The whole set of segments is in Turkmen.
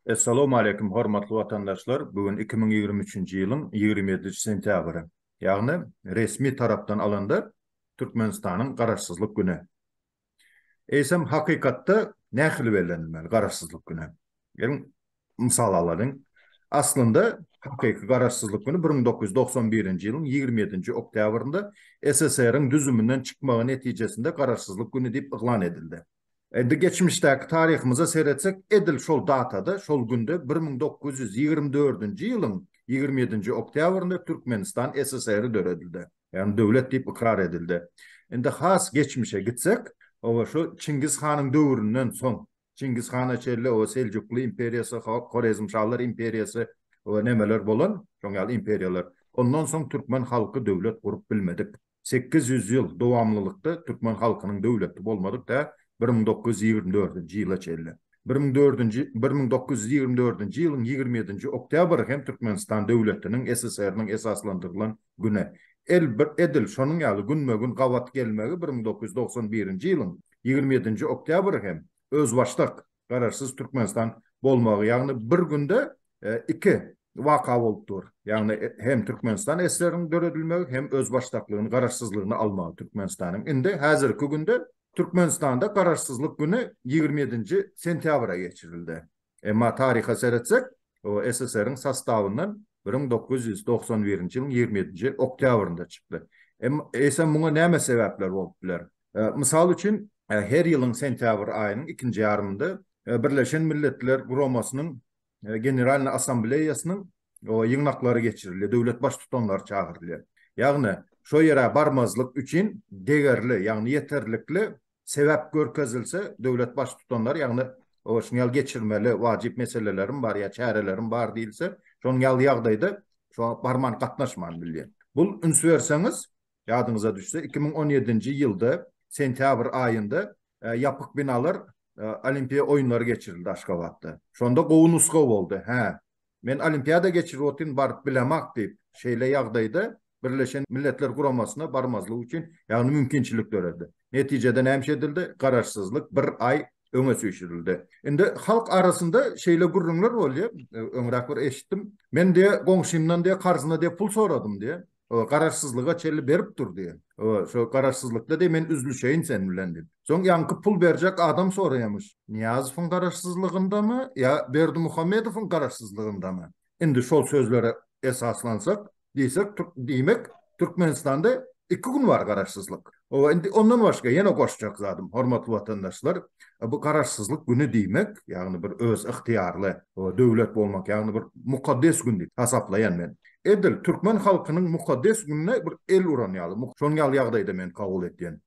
Assalamu alaikum hormatly vatandaşlar. Bugün 2023 ýylyň 27 sentýabry. Ýagny resmi tarapdan alanda Türkmenistanyň garaşsyzlyk güni. Eýsem hakykatda nähili bellenmeli garaşsyzlyk güni. Gelin mysal aladyň. Aslında hakyky garaşsyzlyk güni 1991-nji ýylyň 27-nji oktýabrynda SSR-iň düzümünden çykmagy netijesinde garaşsyzlyk güni diýip iglan edildi. Endi geçmişdäki taryhymiza seretsek, edil şol datada, şol günde 1924-nji ýylyň 27-nji oktýabrynda Türkmenistan SSR-i döredildi. Yani döwlet diýip ikrar edildi. Endi has geçmişe gitsek, o şu Çingiz Hanyň döwründen soň, Çingiz Han çelle o Seljuklu imperiýasy, Хорезmşahlar imperiýasy, o nemeler bolan, şoňal imperiýalar. Ondan soň türkmen halky döwlet gurup bilmedik. 800 ýyl dowamlylykda türkmen halkynyň döwleti bolmadyk da 1924-nji ýyla çeldi. 1924-nji ýylyň 27-nji oktýabr hem Türkmenistan döwletiniň SSR-niň esaslandyrylan güne. Edil şonuň ýaly günme-gün gawat gelmegi 1991-nji ýylyň 27-nji oktýabr hem özbaşlyk garaşsyz Türkmenistan bolmagy, ýagny bir günde iki waka bolupdyr. Ýagny hem Türkmenistan SSR-niň döredilmegi hem özbaşlyklygyny garaşsyzlygyny almagy Türkmenistanyň. Indi häzirki günde Türkmenistan'da garaşsyzlyk günü 27-nji sentyabra geçirildi. Emma taryha seretsek, o SSR-iň sastawyndan 1991-nji ýylyň 27-nji oktýabrynda çykdy. Eýsem muňa näme sebäpler bolupdylar? Mysal üçin her ýylyň sentyabr aýynyň 2-nji ýarymynda Birleşen Milletler Guramasynyň Generalny Assambleýasynyň o ýygnaklary geçirildi. Döwlet baş tutanlar çagyryldy. Ýagny şo ýere barmazlyk üçin degerli, ýagny ýeterlikli sebäp görkezilse döwlet baş tutanlar, ýagny o şoňal geçirmeli wajib meselelerim bar ýa çärelerim bar diýilse, şoňal ýagdaýda şo barman gatnaşman bilýär. Bul üns berseňiz, ýadyňyza düşse 2017-nji ýylda sentyabr aýynda ýapyk binalar Olimpiýa oýunlary geçirildi Aşgabatda. Şonda gowunuska boldy. Men olimpiýada geçirip otyn baryp bilemak diýip şeýle ýagdaýda Birleşen Milletler Guramasyna barmazlyk üçin ýagny mümkinçilik döredi. Netijede näme edildi? Garaşsyzlyk bir ay öňe süýşirildi. Indi halk arasynda şeýle gurrunlar bolýar. Öňrek bir eşitdim. Men diye goňşymdan diye karzyna diye pul soradym diye. O garaşsyzlyga çelli berip dur diye. O şu garaşsyzlykda de men üzülşeýin sen bilen diye. Soň ýanky pul berjek adam soraýarmyş. Niýazowyň garaşsyzlygynda ýa Berdimuhammedowyň garaşsyzlygynda? Indi şol sözlere esaslansak, diýmek Türkmenistanda 2 gün var garaşsyzlyk. O indi ondan başga ýene goşjak zadym, hormatly vatandaşlar. Bu garaşsyzlyk güni diýmek, ýagny bir öz ihtiýarly o döwlet bolmak, ýagny bir mukaddes gün diýip hasaplaýan men. Edil türkmen halkynyň mukaddes gününe bir el uranýaly. Şoňal ýagdaýda men kabul etdim.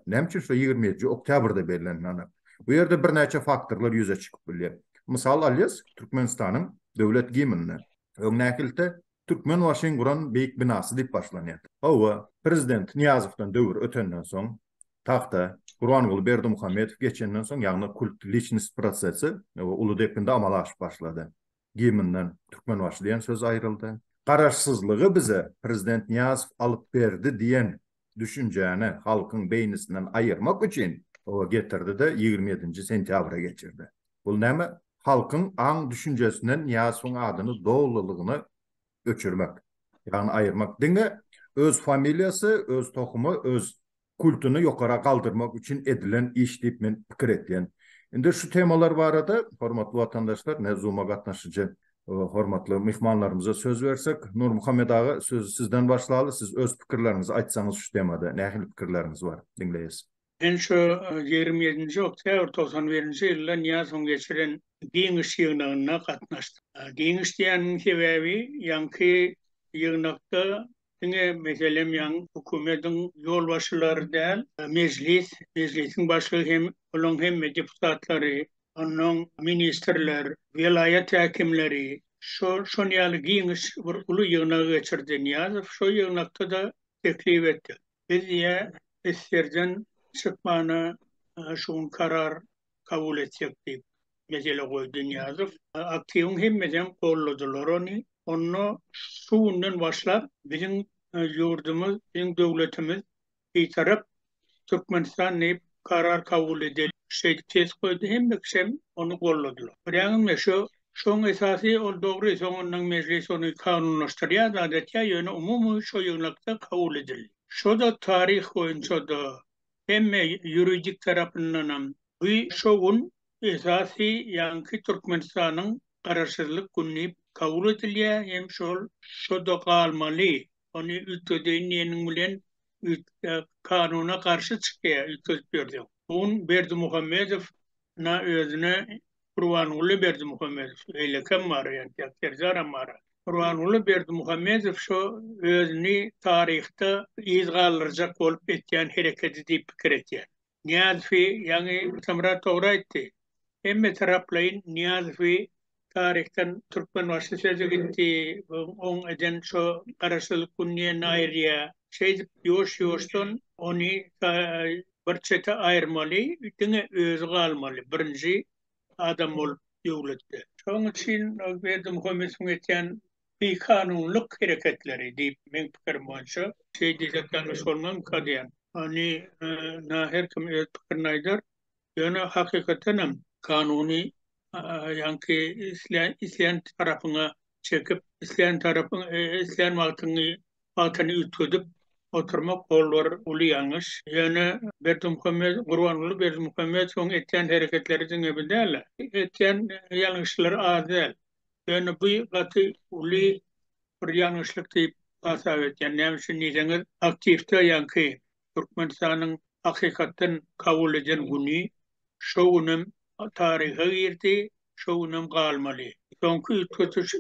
Näme üçin şu 27-nji oktýabrda bellenýän. Bu ýerde bir näçe faktorlar ýüze çykyp bilýär. Mysal alýas, Türkmenistanyň döwlet gimini. Öňnäkilte Türkmen Waşyň guran beýik binasy diýip başlanýar. Hawa prezident Niyazowdan döwür ötenden soň taxta Gurbanguly Berdimuhammedow geçenden soň ýagny kult lichность prosesi Uludepinde amalaşyp başlady. Giminden Türkmen Waşy diýen söz aýryldy. Garaşsyzlygy bize prezident Niyazow alyp berdi diýen düşünjäni halkyň beýnisinden aýyrmak üçin o getirdi-de 27-nji sentyabra geçirdi. Bul näme? Halkyň aň düşünjesinden Niyazowyň adyny dowlalygyny öçürmek, ýagny aýyrmak diňe öz familiýasy, öz tohumy, öz kultuny ýokara galdyrmak üçin edilen iş diýip men pikir etdim. Indi şu temalar barada hormatly vatandaşlar, nezuma gatnaşyjy hormatly mehmanlarymyza söz bersek, Nur Muhammed ağa sözü sizden başlaly. Siz öz pikirlerinizi aýtsaňyz şu temada nähili pikirleriniz bar? Dinleýiz. Ben şu 27-nji oktýabr 91-nji ýylda Niýazowyň geçiren giňiş ýygnagyna gatnaşdym. Giňiş diýeniň sebäbi ýanky ýygnakda diňe meselem ýan hökümetiň ýolbaşçylary däl, meclisiň başlygy hem olaň hem deputatlary, onuň ministrler, vilayet häkimleri, şol ýaly giňiş bir uly ýygnak geçirdi Niýazow. Şo ýygnakda da teklip etdi. Biz SSR-den çykmany şoň karar kabul etsek diýip mesele goýdy Niýazow. Aktiwiň hemmeden golladylar ony. Onu şu günden başlap bizim ýurdumyz, bizim döwletimiz tarap Türkmenistan diýip karar kabul edildi. Tez koydu hem onu golladylar. Ýagny şu Şoň esasy ol dogry soňundan meclis onu kanunlaşdyrýar, adetýa ýöne umumy şo ýygnakda kabul edildi. Şo da tarih boýunça da hemme ýuridik tarapyndan bu şogun esasy ýanky Türkmenistanyň garaşsyzlyk günni kabul edilýär, hem şo da galmaly. Onu ütködeniň bilen kanuna karşı çykýar, ütködüp berdi. Bun Berdimuhammedow na özüne Kurbanully Berdimuhammedow eýle kim bar ýa Kerzaram bar. Kurbanully Berdimuhammedow şo özüni taryhda izgallyrjak bolup etýän hereketi diýip pikir etýär. Niýazowy ýani Samrat togry aýtdy. Hemme taraplaryň Niýazowy tarihten Türkmen başlıçacı gitti, on eden şo garaşsyzlyk günniýe aýrýa. Şey ýoş-ýoşdan onu bir çete aýyrmaly, diňe özü galmaly. Birinji adam bolup ýöwletdi. Şoň üçin Berdimuhammedow etýän bir kanunluk hereketleri diýip men pikirim boýunça şey diýjekden sorman kadýan. Hani her kim öz pikirini aýdar. Ýöne hakykatynam kanuny ýanky isleýän tarapyna çekip isleýän wagtyny ütködüp oturmak bollar uly ýalňyş. Ýöne Kurbanully Berdimuhammedow etýän hereketleri diňe bilýärler. Etýän ýalňyşlary az däl. Ýöne bu gaty uly bir ýalňyşlyk diýip hasap etýän. Näme üçin diýseniz aktivde ýanky Türkmenistanyň hakykatdan kabul eden güni şo günem tarihe girdi, şo günem galmaly. Soňky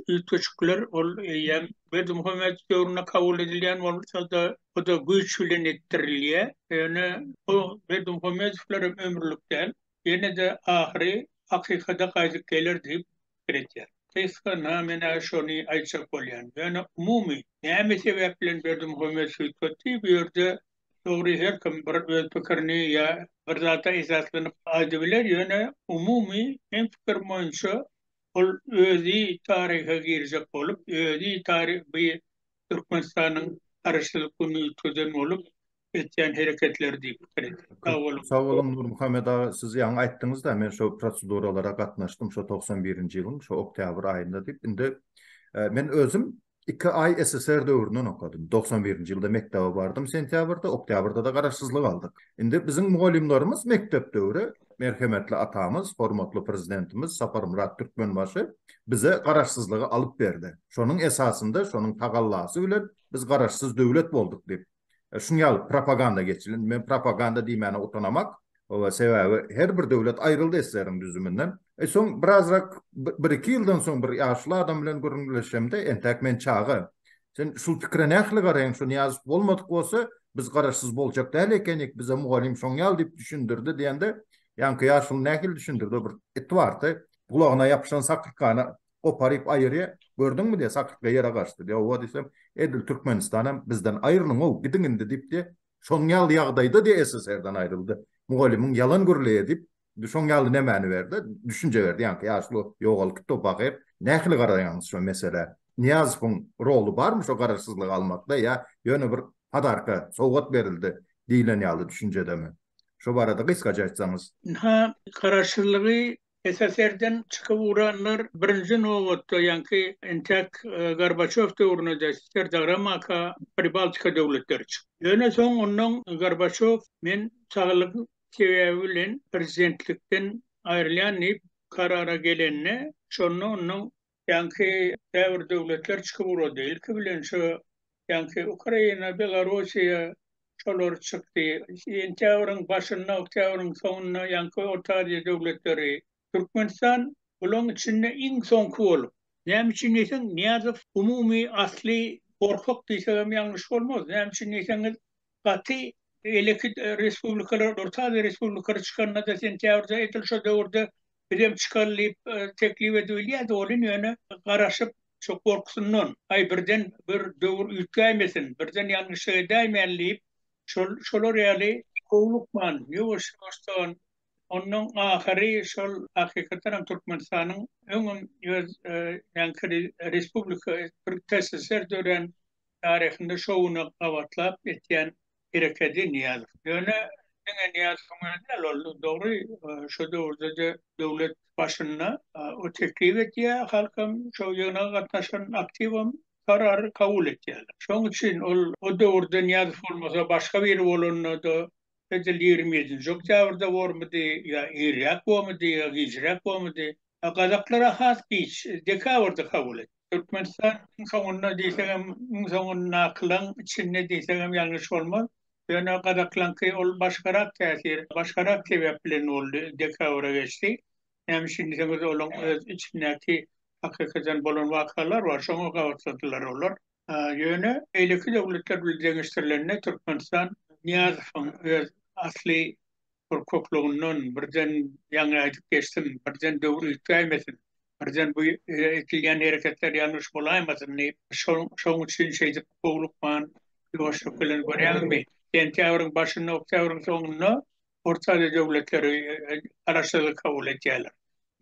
ütköçükler ol ýa Berdimuhammedow döwrüne kabul edilýän bolsa da o da güýç bilen etdirilýär. Ýöne o Berdimuhammedowlar ömürlükden ýene de ahyry hakykata gaýdyp gelir diýip biletýär. Teşkana mena şonu aýtjak bolýan. Ýöne umumy näme sebäp bilen Berdimuhammedow ütkötdi bu ýerde dogry her kim bir öz pikirini ýa bir zata esaslanyp aýdy biler. Ýöne umumy hem pikir boýunça ol özü tarihe girjek bolup, özü tarih bu Türkmenistanyň garaşsyzlyk günni ütköden bolup etýän hereketleri diýip pikir etdi. Sağ olun Nurmuhammed ağa, siz ýaňy aýtdyňyz da men şo proseduralara gatnaşdym şo 91-nji ýylyň şo oktyabr aýynda diýip. Indi men özüm 2 ay SSR döwründen okudum. 91-nji ýylda mektebe bardym sentýabrda, oktýabrda da garaşsyzlyk aldyk. Indi bizim mugallimlerimiz mektep döwrü merhemetli atamız, hormatly prezidentimiz Sapar Murat Türkmenbaşy bize garaşsyzlygy alyp berdi. Şonuň esasında, şonuň tagallasy bilen biz garaşsyz döwlet bolduk diýip. Şuňal propaganda geçilen, men propaganda diýmeni utanamak, o sebäbi her bir döwlet aýryldy SSR-iň düzüminden. Soň birazrak 1-2 ýyldan soň bir ýaşly adam bilen görünleşemde entäk men çağı. Sen şul pikire nähili garaýan, şu Niýazow bolmadyk bolsa biz garaşsyz boljak däl ekenik, bize mugallim şoňal diýip düşündirdi diýende, ýanky ýaşly nähili düşündirdi bir etwarty, gulagyna ýapyşan sakytkany koparyp aýyrýa, gördüňmi diýe sakykga ýere gaçdy. Ýa o desem, edil Türkmenistanam bizden aýrylyň o gidiňinde diýipdi. Şoňal ýagdaýda diýe SSR-den aýryldy. Mugalliming ýalan gürleýe diýip, şoňal nämäni berdi? Düşünje berdi. Ýanky ýaşly ýogalyp topagyp, nähili garaýaňyz şu mesele. Niýazowyň rolu barmy şo garaşsyzlyk almakda ýa ýöne bir hadarka, sowgat berildi diýilen ýaly düşünjedemi? Şo barada gysgaça aýtsaňyz. Garaşsyzlygy SSR-den çıkıp uğranlar birinci nowatda ýanky entek Gorbaçow döwründe Serdaramaka Pribaltika döwletleri çykdy. Ýöne soň ondan Gorbaçow men saglyk sebäbi bilen prezidentlikden aýrylýan diýip karara gelenne şonu onuň ýanky däwr döwletler çıkıp uğrady. Ilki bilen şu ýanky Ukraina, Belarusya şolar çykdy. Entewriň başyna, oktýabryň soňuna ýanky Orta Aziýa döwletleri Türkmenistan bunun içinde en sonki olup. Näme üçin diýsem, Niýazow umumy asly korkak diýsem ýalňyş bolmaz. Näme üçin diýseniz, gaty eleki respublikalar, Orta Aziýa respublikaları çykanda da sentýabrda edilşe döwürde birem çykalyp teklip edilýär, olyn ýöne garaşyp çok korksundan. Ay birden bir döwür ütkäýmesin, birden ýalňyş edäýmänlip şolar ýaly kowlukman, ýoş-ýoşdan onun ahyry şol hakykatan Türkmenistanyň öňüm ýanky respublika SSR dören tarihinde şowuna gawatlap etýän hereketi Niýazow. Ýöne Niyaz Soğan'ın oldu. Doğru. Şu doğruda da devlet başına o teklif etti halkım şu yana katlaşan aktifim karar kabul etti. Şunun için o doğruda Niyaz olmasa başka bir olundu da Edil 27. Oktyabrda var mıydı ya İrak var mıydı ya Hicrak var mıydı? Kazaklara has hiç dekabrda kabul etti. Türkmenistan sonunda diysem sonunda kılan içinde diysem yanlış olmaz. Yani Kazaklanki ol başkarak tesir, başkarak sebeplerin oldu dekavra geçti. Yani şimdi sen olun içindeki hakikaten bulun vakalar var. Şunu kapattılar olur. Yönü eyleki devletler bildirmişlerine Türkmenistan Niyaz'ın asli korkukluğunun birden yanına aydıp geçsin, birden doğru yükselmesin. Birden bu etkilenen hareketler yanlış bulamasın. Şunun için şeyde boğulukman, yoğuşluk bilen gören mi? Kentavrın başında, oktavrın sonunda orta devletleri araştırılık kabul ediyorlar.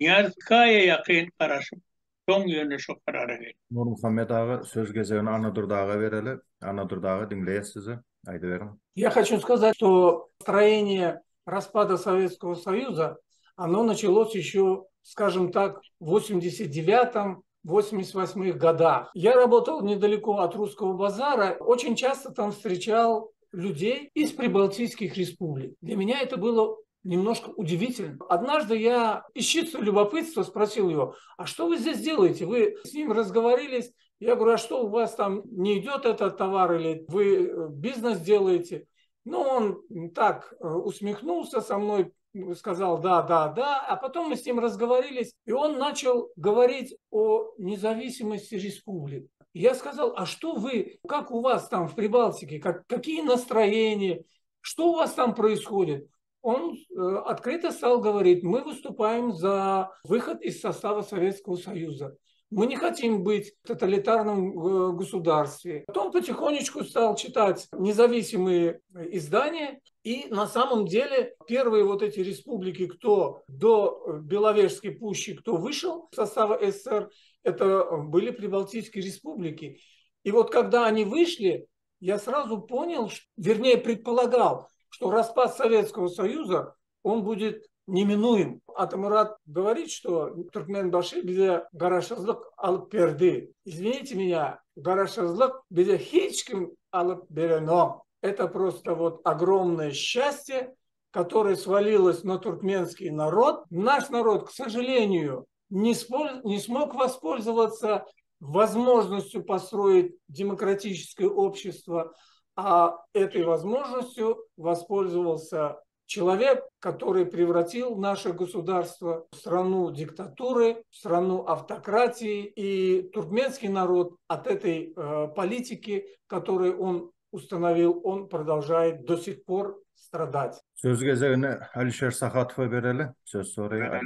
Niyaz kaya yakın kararım. Son yönde şu karara geldi. Nur Muhammed ağa söz gezegini Anadur dağa vereli. Anadur dağı dinleyiz sizi. Aydı verin. Я хочу сказать, что строение распада Советского Союза, оно началось еще, скажем так, в 89-88 годах. Я работал недалеко от Русского базара, очень часто там встречал людей из прибалтийских республик. Для меня это было немножко удивительно. Однажды я из чистого любопытства спросил его: а что вы здесь делаете? Вы с ним разговорились? Я говорю: а что у вас там не идет этот товар или вы бизнес делаете? Ну, он так усмехнулся со мной, сказал да, да, да, а потом мы с ним разговорились, и он начал говорить о независимости республик. Я сказал: а что вы, как у вас там в Прибалтике, какие настроения, что у вас там происходит? Он открыто стал говорить: мы выступаем за выход из состава Советского Союза. Мы не хотим быть в тоталитарном государстве. Потом потихонечку стал читать независимые издания. И на самом деле первые вот эти республики, кто до Беловежской пущи, кто вышел из состава СССР, это были прибалтийские республики. И вот когда они вышли, я сразу понял, вернее предполагал, что распад Советского Союза, он будет неминуем. Атамурат говорит, что Туркменбаши бизе гарашызлык алып берди. Извините меня, гарашызлык бизе хичким алып берено. Это просто вот огромное счастье, которое свалилось на туркменский народ. Наш народ, к сожалению, не смог воспользоваться возможностью построить демократическое общество, а этой возможностью воспользовался человек, который превратил наше государство в страну диктатуры, в страну автократии. И туркменский народ от этой политики, которую он установил, он продолжает до сих пор страдать. Söz gezegini Alişer Sahatov'a verelim. Söz soruyu.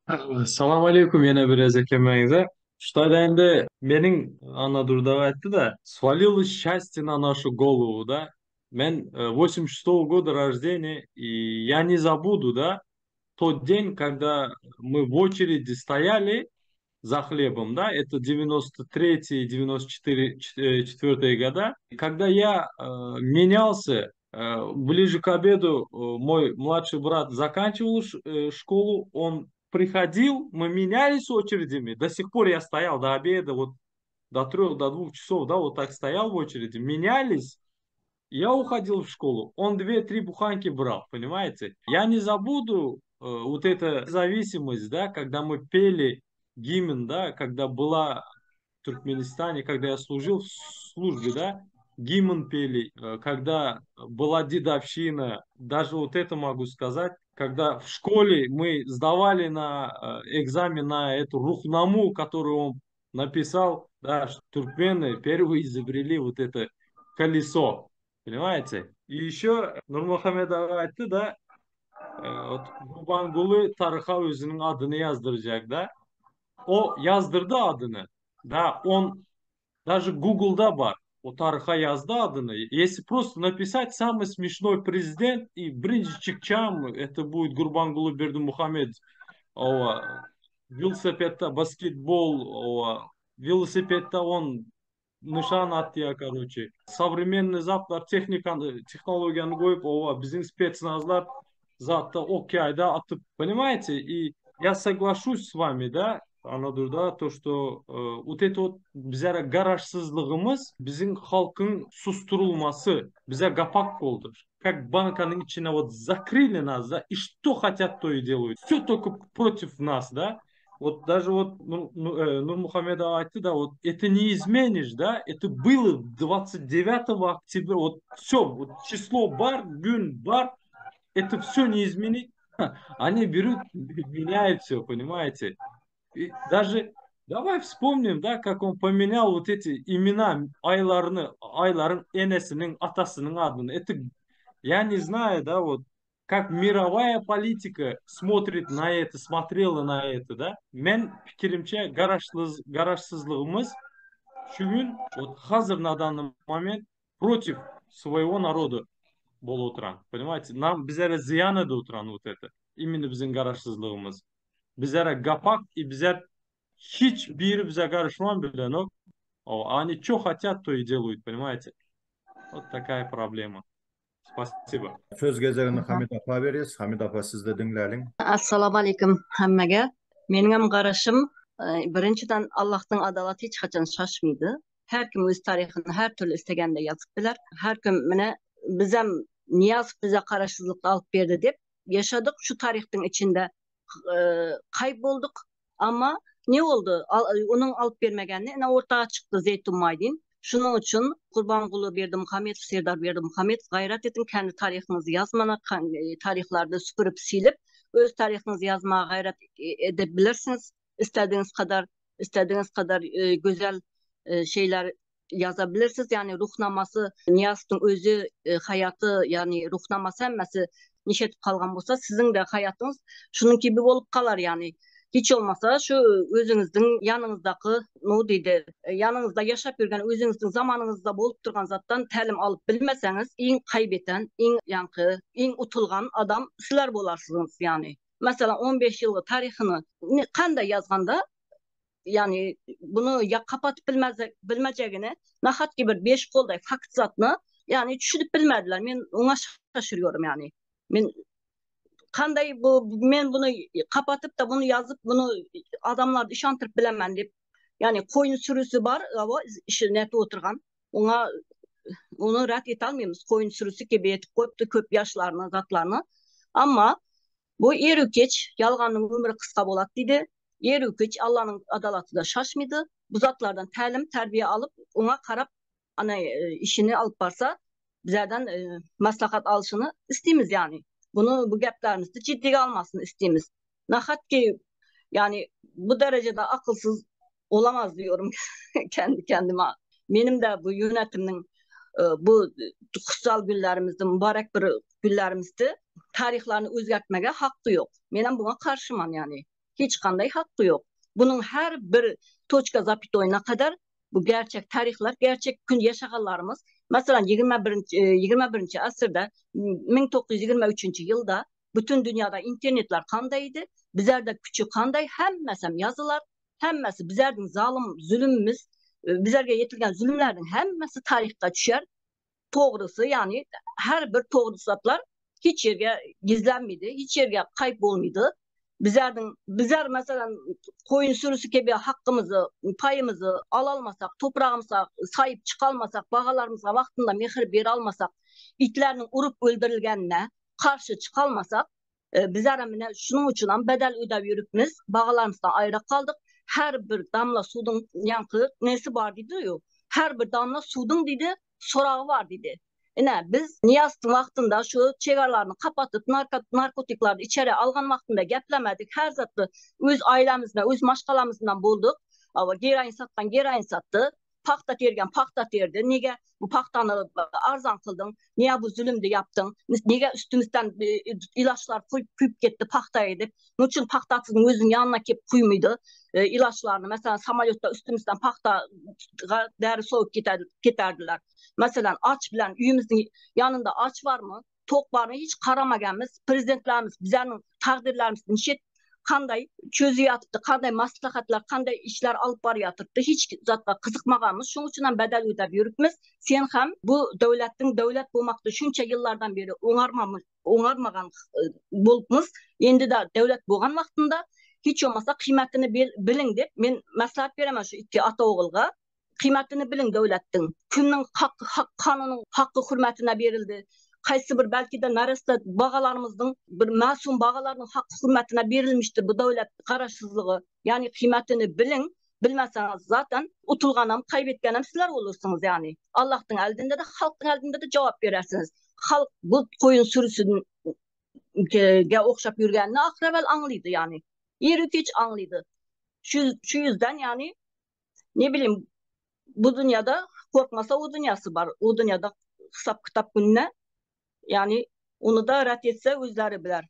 Assalamu alaikum yana bir ezekemeyde. Что да енді менің Анадырда айтты да, свалилось счастье на нашу голову, да. Мен 86-го года рождения, и я не забуду, да, тот день, когда мы в очереди стояли за хлебом, да, это 93-й, 94-й года, когда я менялся, ближе к обеду мой младший брат заканчивал школу, он приходил, мы менялись очередями, до сих пор я стоял до обеда, вот до 3, до 2 часов, да, вот так стоял в очереди, менялись, я уходил в школу, он 2-3 буханки брал, понимаете? Я не забуду вот эта зависимость, да, когда мы пели гимн, да, когда была в Туркменистане, когда я служил в службе, да, гимн пели, когда была дедовщина, даже вот это могу сказать, когда в школе мы сдавали на экзамен на эту рухнаму, которую он написал, да, что туркмены первые изобрели вот это колесо, понимаете? И еще Нурмухамед айтты, да, Гурбангулы тарыха өзінің adını yazdıracak да. O yazdırdı adını. Да, он даже Google'da var. O тарыха yazdı adını. Если просто написать самый смешной президент и Бринджи Чикчам, это будет Гурбангулы Бердымухамед. Велосипедта баскетбол, велосипедта он nişan attıya, короче. Современный zaplar, технологияны koyup, ova, bizim спецназlar zatta okeyda atıp, понимаете? И я соглашусь с вами, да, Anadolu'da, то, что вот это вот bize garajsızlığımız, bizim halkın susturulması, bize kapak oldu. Как банканың içine вот закрыли нас, да, и что хотят, то и делают. Все только против нас, да. Вот даже вот Нурмухамедов айтты, да, вот это не изменишь, да, это было 29 октября, вот все, вот число бар, gün бар, это все не изменить. Они берут, меняют все, понимаете? И даже давай вспомним, да, как он поменял вот эти имена айларын энесінің, атасының адını. Это, я не знаю, да, вот как мировая политика смотрит на это, смотрела на это, да. Мен пікірімше гаражсызлығымыз шүгін вот қазір на данный момент против своего народа болып отыран. Понимаете, нам bizlere зиян еді отыран вот это. Именно біздің гаражсызлығымыз. Bizlere гапак и bizler hiçbiri bize karışmam bile, но они что хотят, то и делают, понимаете? Вот такая проблема. Спасибо. Söz gezerini Hamid apa veririz. Hamid apa siz de dinleyin. Assalamu alaikum hammaga. Mening qarashim, birinchidan Allohning adolati hech qachon shoshmaydi. Har kim o'z tarixini har turli istaganda yozib bilar. Har kim mana biz ham Niyazov bize qarashsizlikni olib berdi deb yaşadık. Şu tarixning içinde kaybolduk. Ama ne oldu? Onun alıp vermegenliği ortaya çıktı Zeytun Maydin. Şunun için Kurbanqulu Berdimuhamedov, Serdar Berdimuhamedov gayret edin, kendi tarihinizi yazmana, tarihlerde süpürüp silip öz tarihinizi yazmaya gayret edebilirsiniz. İstediğiniz kadar güzel şeyler yazabilirsiniz. Yani ruhnaması, Niyazov'un özü hayatı, yani ruhnaması hemmesi neşetip kalgan olsa sizin de hayatınız şunun gibi olup kalar yani. Hiç olmasa şu özünüzün yanınızdaki ne deydi, yanınızda yaşap yürgen özünüzün zamanınızda bolup durgan zattan təlim alıp bilmeseniz en kaybeten, en utulgan adam sizler bolarsınız yani. Mesela 15 yıllık tarihini kanda yazganda yani bunu ya kapatıp bilmeyeceğini nahat gibi 5 kolday fakt zatını yani düşünüp bilmediler. Ben ona şaşırıyorum yani. Kanday men bunu kapatıp da bunu yazıp bunu adamlar işantırıp bilemem deyip yani koyun sürüsü var ama işi net oturgan onu ret et almıyoruz koyun sürüsü gibi etip koyup köp yaşlarını zatlarını ama bu erükeç yalganın ömrü kısa bolat dedi erükeç Allah'ın adalatı da şaşmaydı bu zatlardan təlim terbiye alıp ona karap ana işini alıp varsa bizlerden maslahat alışını isteyimiz yani. Bu gaplarınızı ciddiye almasını isteyimiz. Nahat ki yani bu derecede akılsız olamaz diyorum kendi kendime. Benim de bu yönetiminin bu kutsal günlerimizde, mübarek bir günlerimizde tarihlerini özgertmeye hakkı yok. Benim buna karşımam yani. Hiç kanday hakkı yok. Bunun her bir toçka zapitoyuna kadar bu gerçek tarihler, gerçek gün yaşaganlarımız. Mesela 21. asırda 1923 yılda bütün dünyada internetler kandaydı. Bizlerde küçük kanday hemmesem yazılar, hemmesi bizlerden zalim zulümümüz, bizlerge yetilgen zulümlerden hemmesi tarihte düşer. Doğrusu yani her bir doğru zatlar hiç yerge gizlenmedi, hiç yerge kaybolmadı. Bizler mesela koyun sürüsü gibi hakkımızı, payımızı alalmasak, toprağımıza sahip çıkalmasak, bağalarımıza vaktinde mehir bir almasak, itlerin urup öldürülgenine karşı çıkalmasak, bizler şunun için bedel ödev yürüpmiz, bağalarımızdan ayrı kaldık. Her bir damla sudun yankı nesi var dedi yok. Her bir damla sudun dedi, sorağı var dedi. Biz Niyazov'un vaktinde şu çegarlarını kapatıp narkotikleri içeri algan vaktinde geplemedik. Her zatı öz ailemizden, öz maşkalamızdan bulduk. Ama gereğin sattan gereğin sattı. Paktat yergen paktat yerdi. Niye bu paktanı arzan kıldın? Niye bu zulümdü yaptın? Niye üstümüzden ilaçlar kuyup gitti pakta edip? Niçin paktatsızın özün yanına kep kuymuydu? İlaçlarını mesela samolyotta üstümüzden pakta deri soğuk giderdiler. Mesela aç bilen üyümüzün yanında aç var mı? Tok var mı? Hiç karamaganmiz. Prezidentlerimiz, bizlerin takdirlerimiz nişet kanday çözü yatıptı, kanday maslahatlar, kanday işler alıp bar yatıptı. Hiç zatla kızıkmağımız. Şunun için bedel ödep yürüpmiz. Sen hem bu devletin devlet bulmakta şunça yıllardan beri oňarmagan bolupmiz. Endi de devlet bolgan wagtynda hiç olmasa kıymetini bilin dep men maslahat beremän şu iki ata oğulga. Kıymetini bilin devlettin. Kimnin kanunun hakkı hürmetine berildi. Kaysı bir belki de narasta bağalarımızın bir masum bağalarının hakkı hürmetine berilmiştir bu devlet kararsızlığı. Yani kıymetini bilin. Bilmezseniz zaten utulganam, kaybetgenem sizler olursunuz yani. Allah'ın eldinde de halkın eldinde de cevap verersiniz. Halk bu koyun sürüsünün okşap yürgenini akrevel anlıydı yani. Yeri hiç anlıydı. Şu yüzden yani ne bileyim bu dünyada korkmasa o dünyası var. O dünyada hesap kitap gününe yani onu da ret etse özleri biler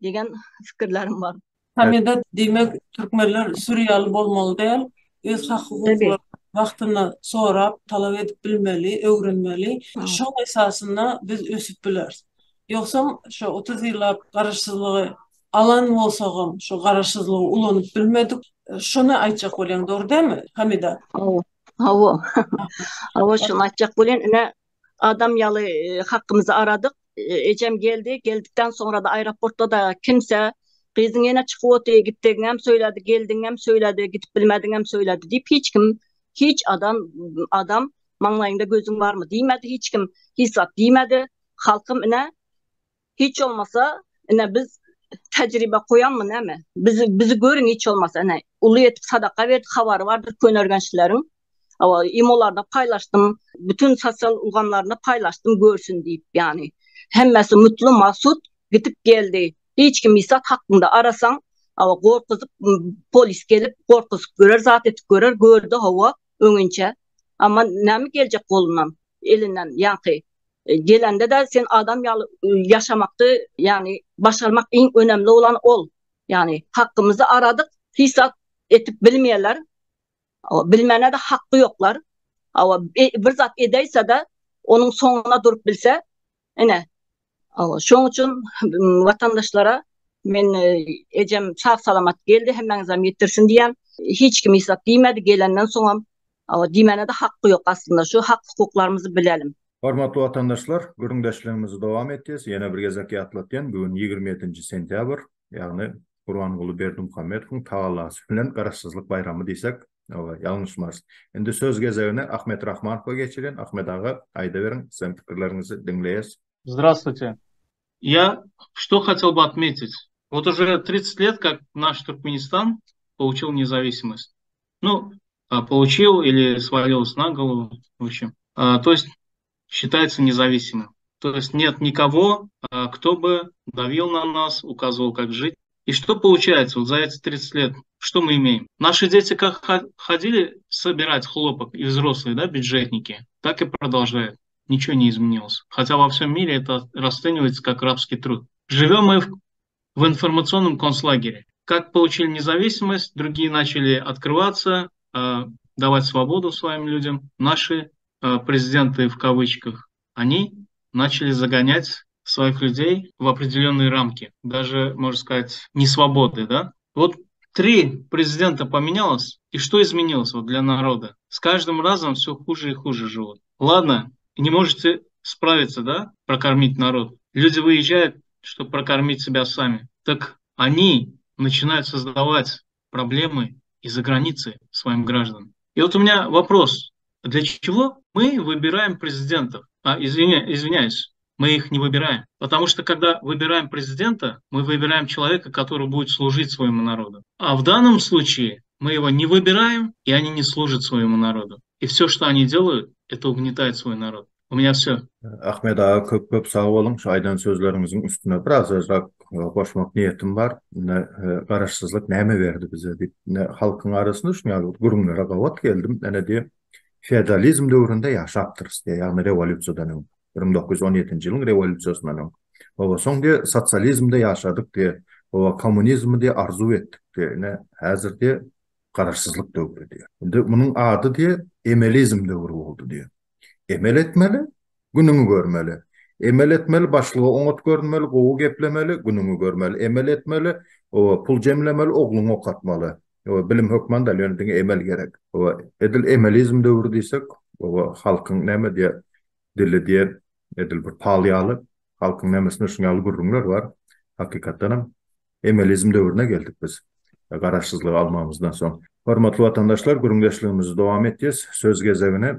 degen fikirlerim var. Hamida demek Türkmenler Suriyeli bolmaly değil, öz hak hukuklar wagtyna sorap, talap edip bilmeli, öwrenmeli. Şo esasında biz ösüp bileriz. Yoksa şu 30 yıllar garaşsızlığı alan bolsagam, şu garaşsızlığı ulanyp bilmedik. Şunu aýtjak bolan, doğru değil mi Hamida? Hava şunu aýtjak bolan, ne adam yalı hakkımızı aradık. Ecem geldi. Geldikten sonra da aeroportta da kimse kızın yine çıkıp otuya gittiğin hem söyledi, geldin hem söyledi, gidip bilmedin hem söyledi deyip hiç adam manlayında gözün var mı demedi, hiç kim hissat demedi. Halkım ne hiç olmasa ne biz tecrübe koyan mı ne mi? Bizi görün hiç olmasa ne ulu etip sadaka verdik, havarı vardır köynergençilerin. Ama imolarda paylaştım, bütün sosyal ulgamlarına paylaştım görsün deyip yani. Hemmesi mutlu, masut gidip geldi. Hiç kim isat hakkında arasan, ama korkuzup polis gelip korkuzup görer, zat etip gördü hava önünce. Ama ne mi gelecek kolundan, elinden yankı. Gelende de sen adam yaşamakta yani başarmak en önemli olan ol. Yani hakkımızı aradık, hissat etip bilmeyenler, bilmene de hakkı yoklar. Ama bir zat edeyse de onun sonuna durup bilse, şoň üçin vatandaşlara men ecem sağ salamat geldi, hemmeňizem ýetirsin diýen. Hiç kim hissat diýmedi gelenden soňam. Diýmene de hakkı yok aslında. Şu hak hukuklarımızı bilelim. Hormatly vatandaşlar, görüňdeşligimizi dowam etdiýiz. Ýene bir gezek ýatlatýan bugün 27 sentyabr, ýagny Gurbanguly Berdimuhammedowyň tagallasy bilen garaşsyzlyk bayramy diýsek, ýalňyşmaz. Endi söz gezegine Ahmet Rahmanowa geçiren. Ahmet aga, aýda beriň, sen pikirlerinizi dinleýäs. Здравствуйте. Я что хотел бы отметить. Вот уже 30 лет, как наш Туркменистан получил независимость. Ну, получил или свалилось на голову, в общем. То есть считается независимым. То есть нет никого, кто бы давил на нас, указывал, как жить. И что получается вот за эти 30 лет? Что мы имеем? Наши дети как ходили собирать хлопок, и взрослые, да, бюджетники, так и продолжают. Ничего не изменилось. Хотя во всем мире это расценивается как рабский труд. Живем мы в информационном концлагере. Как получили независимость, другие начали открываться, давать свободу своим людям. Наши президенты в кавычках, они начали загонять своих людей в определенные рамки. Даже, можно сказать, несвободы, да? Вот 3 президента поменялось, и что изменилось вот для народа? С каждым разом все хуже и хуже живут. Ладно, не можете справиться, да, прокормить народ. Люди выезжают, чтобы прокормить себя сами. Так они начинают создавать проблемы из-за границы своим гражданам. И вот у меня вопрос. Для чего мы выбираем президентов? Извиняюсь, мы их не выбираем. Потому что когда выбираем президента, мы выбираем человека, который будет служить своему народу. А в данном случае мы его не выбираем, и они не служат своему народу. И все, что они делают, это угнетает свой народ. У меня все. Ahmet ağa köp sağ bolun. Şu aýdan sözleriňiziň üstüne biraz azrak goşmak niýetim bar. Garaşsyzlyk näme berdi bize diýip, halkyň arasynda şuňa gurumlara gawat geldim. Ene diýip, feodalizm döwründe ýaşapdyryz diýip, ýagny rewolýusiýadan öň 1917-nji ýylyň rewolýusiýasyndan öň. Soňra sosializmde ýaşadyk diýip, komünizmde arzu etdik diýip, häzirde garaşsyzlyk döwrü diýip. Indi munyň ady diýip, emelizm döwrü boldy diýip. Emel etmeli, gününü görmeli. Emel etmeli, başlığı oňat görünmeli, gowy geplemeli, günüňi görmeli, emel etmeli, o pul jemlemeli, ogluňy okatmaly. O bilim hökman da ýönüdiňe emel gerek. O edil emelizm döwrü diýsek, o halkyň näme diýe dili diýer, edil bir palyaly, halkyň nämesine şuňaly gurrunlar bar. Hakykatdan hem emelizm döwrüne geldik biz. Garaşsyzlyk almamızdan soň. Hormatly watandaşlar, gurrundaşlygymyzy dowam etýäs. Söz gezegine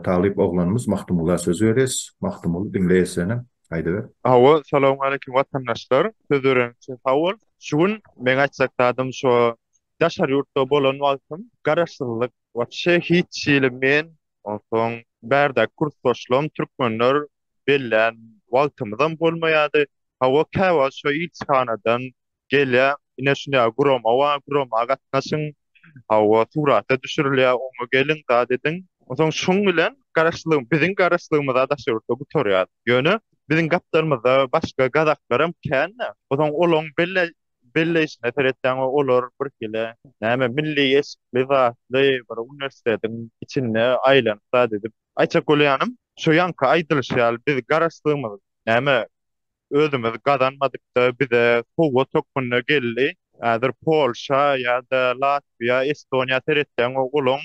Talip oglanymyz Mahtumullah söz berýäs. Mahtumul dinleýäsene. Haýdy ber. Hawa, salamu alaikum vatandaşlar. Sözörüňçi Hawal. Şugun men açsakdadım şo daşar ýurtda bolan wagtym garaşsyzlyk watşe hiç men onsoň bärde kursdoşlum türkmenler bellen wagtymyzdan bolmaýady. Hawa kawa şo ilçhanadan gelýär. Ine şuna gurama gatnaşyň hawa surata düşürilýär. Oňa gelin da dediň. Onsoň şuň bilen biziň garaşlygymyza daşar ýurtda gutorýar. Ýöne bizim gaplarımızda başka gadaklarım kenne. O zaman olon belli işine teretden olur bir kile. Näme milli esliva bir üniversitetin içinde aylansa dedip. Ayçak olyanım şu yanka aydılışyal biz garaşlığımız. Näme özümüz gadanmadık da bize kowa tokmunna gelli. Adır Polşa ya da Latvia, Estonya teretden olon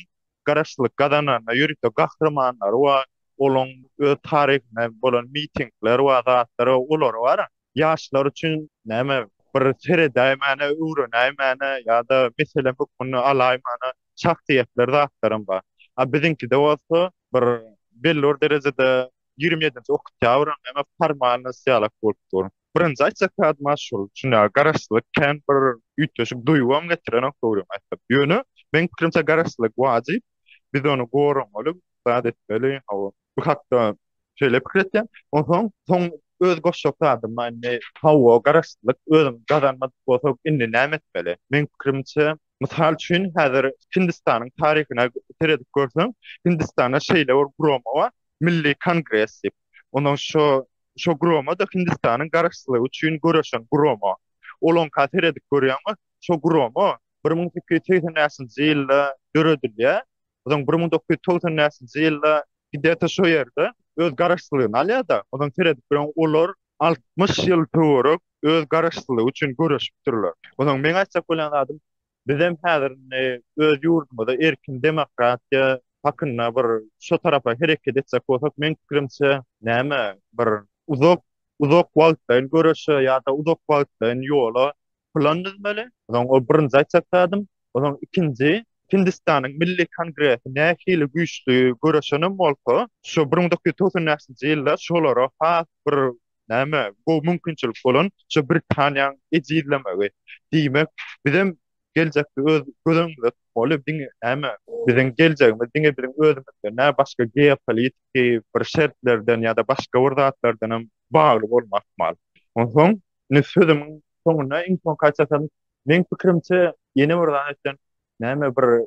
garaşlyk gadanana ýürütde gahrymanlar wa olon tarihine bolan mitingler wa zatlara olar bar. Ýaşlar üçin näme bir seredaýmana öwrenäýmana ýa-da meselem bunu alaýmana şahsiýetler zatlarym bar. Biziňki de bolsa bir belli derejede 27-nji oktýabryň näme formal sosialak bolupdyr. Birinji aýtsak maşhur şuna garaşlyk kän bir üýtgeşik duýwam getiren okdurym aýtdy. Ýöne men pikirimçe garaşlyk wajyp biz onu goramaly, etmeli. Bu hakda şöyle pikretýän. Soň öz goşşoklarym many hawa garaşlyk özüm gazanmadyk bolsa indi näme etmeli? Men pikirimçe misal üçin häzir Hindistanyň taryhyna teredip görsem, Hindistana şeýle bir gurama bar, Milli Kongres diýip. Onuň şo gurama da Hindistanyň garaşlygy üçin göreşen gurama. Olon teredip görýärmi? Şo gurama 1880-nji ýylda döredilýär. Odan 1990-nji ýylda gidete şo ýerde öz garaşlygyny alýar da, odan teredip bilen olar 60 ýyl töwerek öz garaşlygy üçin göreşip durlar. Odan men aýtsak bolan adam bizem häzir öz ýurdumyzda erkin demokratiýa hakyna bir şo tarafa hereket etsek bolsak men pikirimçe näme bir uzak wagtdan göreşe ýa-da uzak wagtdan ýola planlanmaly. Odan o birinji aýtsak adam, odan ikinji Hindistanyň Milli Kongresi nähili güýçlü göreşenim bolsa, şo 1990-njy ýylda şolara has bir näme bu mümkinçilik bolan şo Britaniýanyň ejizlemegi. Diýmek, bizem geljekde öz gözüňizde bolup näme biziň geljegimiz diňe biziň özümizde nä başga geopolitik bir şertlerden ýa-da başga wurdatlardan bagly bolmak mal. Onsoň ne sözümiň soňuna insan kaçasan men pikirimçe ýene birden etden näme bir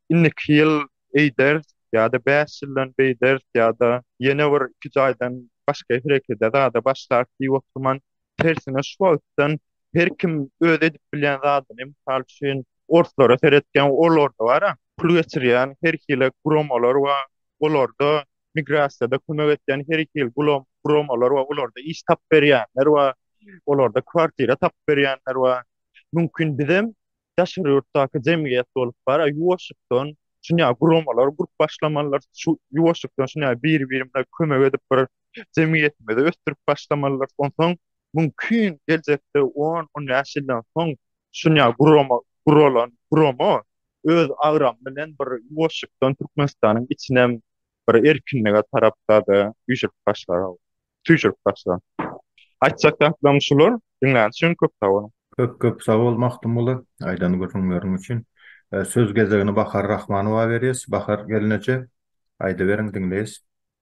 illik ýyl eýder ýa-da 5 ýyldan beýder ýa-da ýene bir 2 aýdan başga hereket eder başlar diýip oturman tersine şu wagtdan her kim öz edip bilen zadyny misal üçin ortlara seretken olarda bar. Pul geçirýän her hili guramalar we olarda migrasiýada kömek etýän her hili guramalar we olarda iş tap berýänler we olarda kwartira tap berýänler we mümkin bizem daşar ýurtdaky jemgyýet bolup bar. Ýuwaşykdan şuňa guramalar, grup başlamalar, şu ýuwaşykdan şuňa bir-birine kömek edip bir jemgyýetimizi östürip başlamalar. Onsoň mümkin geljekde 10 ýaşyldan soň şuňa gurama öz agram bilen bir ýuwaşykdan Türkmenistanyň içinem bir erkinlige tarapda ýüşüp başlar. Aýtsak da şular diňlän şun köp sawal. Köp sağ ol Mahtumulu aýdan görüňlerin üçin. Söz gezegini Bahar Rahmanowa berýäs. Bahar gelinece. Aýdy beriň dinleýäs.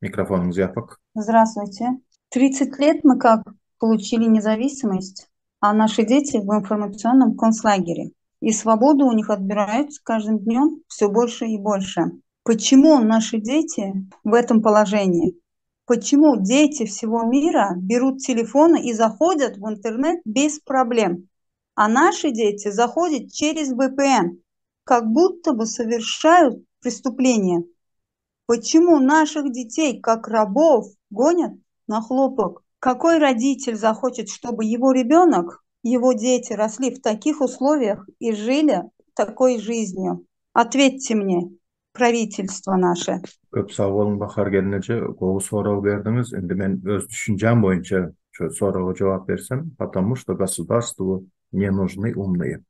Mikrofonuňyzy ýapyk. Здравствуйте. 30 лет мы как получили независимость, а наши дети в информационном концлагере. И свободу у них отбирают с каждым днем все больше и больше. Почему наши дети в этом положении? Почему дети всего мира берут телефоны и заходят в интернет без проблем? А наши дети заходят через VPN, как будто бы совершают преступление. Почему наших детей, как рабов, гонят на хлопок. Какой родитель захочет, чтобы его ребенок, его дети росли в таких условиях и жили такой жизнью? Ответьте мне, правительство наше. Köp sağ bolun Bahar gelnece gowy soraw berdiňiz. Endi men öz düşünjem boýunça şu sorawa jogap bersem, потому что государству не нужны умные.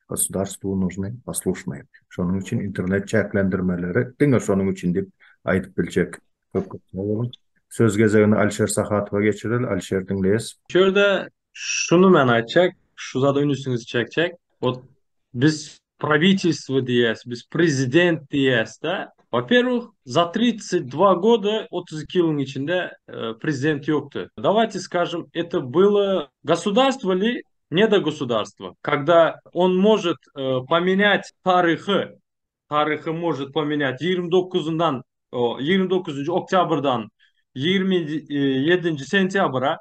Государству нужны послушные. Şonuň üçin internet çäklendirmeleri diňe şonuň üçin dip aýdyp biljek. Köp sağ bolun. Söz gezegini Alişer Sahatowa geçirel. Alişer diňleýäs. Şöyle şunu men aytjak, şu zada ünüsüňizi çekjek. Biz правительство diýäs, biz prezident diýäs da. Во-первых, за 32 года, 32 yılın içinde президент yoktu. Давайте скажем, это было государство ли, не до государства. Когда он может поменять tarihı может поменять 29. Oktyabır'dan 27. Sentябр'a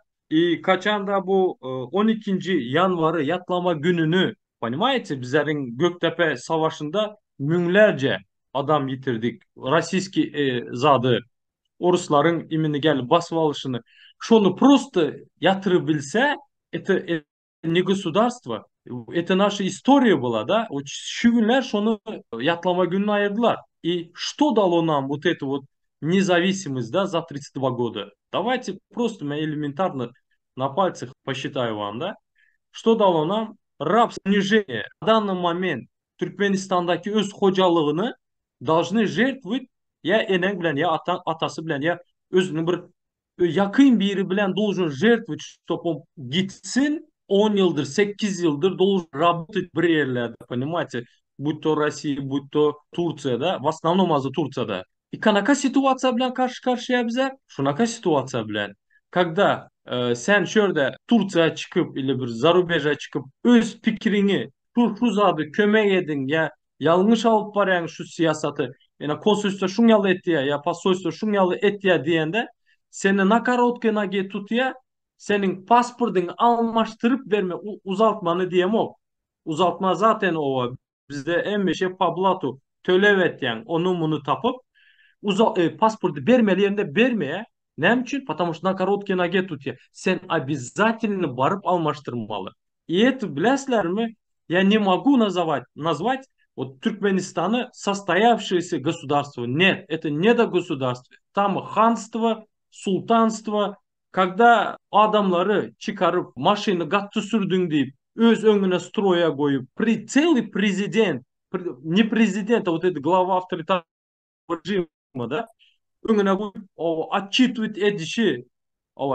kaçanda bu 12. yanvarı yatlama gününü, понимаете, bizlerin Göktepe Savaşı'nda münlerce adam yitirdik. Российский zadı Orusların imini gelip basıp alışını. Şonu просто yatırabilse, это не государство. Это наша история была, да? Вот şu günler şonu yatlama gününe ayırdılar. И что дало нам вот эту вот независимость, да, за 32 года? Давайте просто элементарно на пальцах посчитаю вам, да? Что дало нам? Рабство, унижение. В данный момент Türkmenistan'daki öz hocalığını должны жертвовать ya enek bilen ya atası bilen ya özünün bir yakın biri bilen должен жертвовать, чтобы он gitsin 10 yıldır, 8 yıldır должен работать bir yerlerde, понимаете? Будь то Россия, будь то Турция, да? В основном azı Турцияда. И канака ситуация bilen karşı karşıya bize? Şunaka situatsiya bilen. Когда sen şöyle Turciyaya çıkıp ile bir Zarubeja çıkıp öz fikrini şu zadı kömek edin ya yanlış alıp var yani şu siyasatı yani konsolosluğa şun yalı etti ya посольство şun yalı etti ya diyende seni na korotkaya nage tutuya senin pasportunu almaştırıp verme uzaltmanı diyem o. Uzaltma zaten o bizde en beşe Pablato tölevet yani onu bunu tapıp pasportu vermeli yerinde vermeye. Ne için? Потому что на короткие ноге тут sen обязательно барып almaştırmalı. И это, bilesler mi? Я не могу назвать вот Türkmenistan'ı состоявшееся государство. Нет, это не до государства. Там ханство, sultanство. Когда adamları çıkarıp maşını gattı sürdün deyip öz önüne stroya koyup целый президент, не президент, а вот это глава авторитарного rejima da önüne koyup отчитывать edişi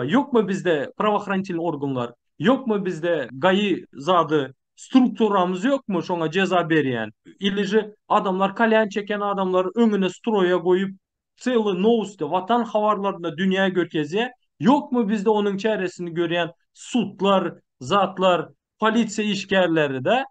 yok mu bizde правоохранительный organlar, yok mu bizde gayi zadı strukturamız yok mu şuna ceza beriyen ilici adamlar kalyan çeken adamları önüne stroya koyup целый новости vatan havarlarında dünyaya görkeze yok mu bizde onun çaresini gören sutlar, zatlar, полиция işgərləri de,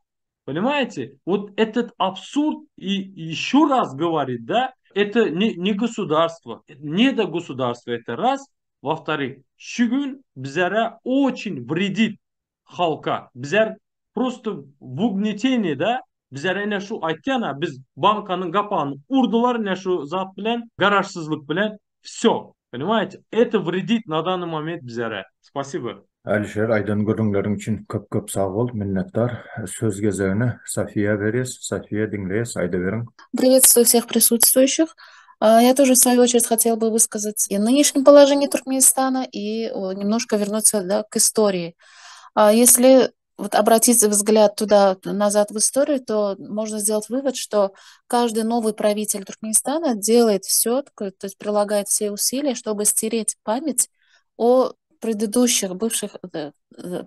понимаете? Вот этот абсурд и еще раз говорит, да, это не государство, не до государства, это раз. Во-вторых, şu gün bizlere очень вредит halka. Bizler просто в угнетении, да, bizlere ne şu aytjana biz bankanın kapağını urdular ne şu zat bilen, garajsızlık bilen, все. Понимаете? Это вредит на данный момент bizlere. Спасибо. Alişer, aydan görünglerin için köp sağ ol, minnettar. Söz gezegini Safiye berýäs. Safiye diňleýäs, ayda beriň. Приветствую всех присутствующих. Я тоже, в свою очередь, хотела бы высказать и нынешнем положении Туркменистана, и немножко вернуться, да, к истории. Если вот обратить взгляд туда, назад в историю, то можно сделать вывод, что каждый новый правитель Туркменистана делает все, то есть прилагает все усилия, чтобы стереть память о предыдущих, бывших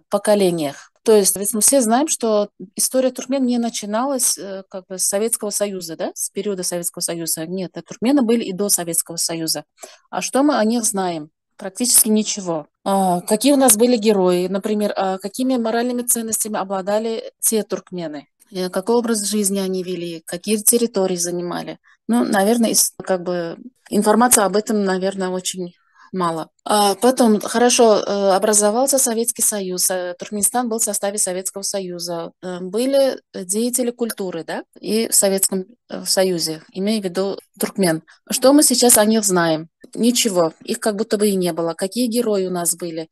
поколениях. То есть ведь мы все знаем, что история туркмен не начиналась как бы с Советского Союза, да, с периода Советского Союза. Нет, туркмены были и до Советского Союза. А что мы о них знаем? Практически ничего. Какие у нас были герои? Например, какими моральными ценностями обладали те туркмены? Какой образ жизни они вели? Какие территории занимали? Ну, наверное, как бы информация об этом, наверное, очень мало. Потом, хорошо, образовался Советский Союз, Туркменистан был в составе Советского Союза, были деятели культуры, да, и в Советском Союзе, имея в виду туркмен. Что мы сейчас о них знаем? ничего, их как будто бы и не было. Какие герои у нас были?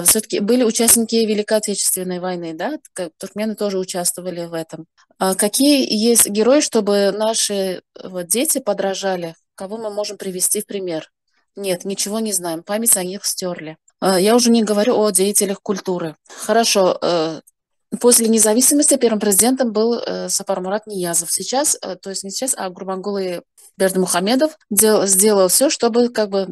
Все-таки были участники Великой Отечественной войны, да, туркмены тоже участвовали в этом. Какие есть герои, чтобы наши вот, дети подражали? Кого мы можем привести в пример? Нет, ничего не знаем, память о них стерли. Я уже не говорю о деятелях культуры. Хорошо, после независимости первым президентом был Сапармурат Ниязов. Сейчас, то есть не сейчас, а Гурбангулы Бердымухамедов сделал все, чтобы как бы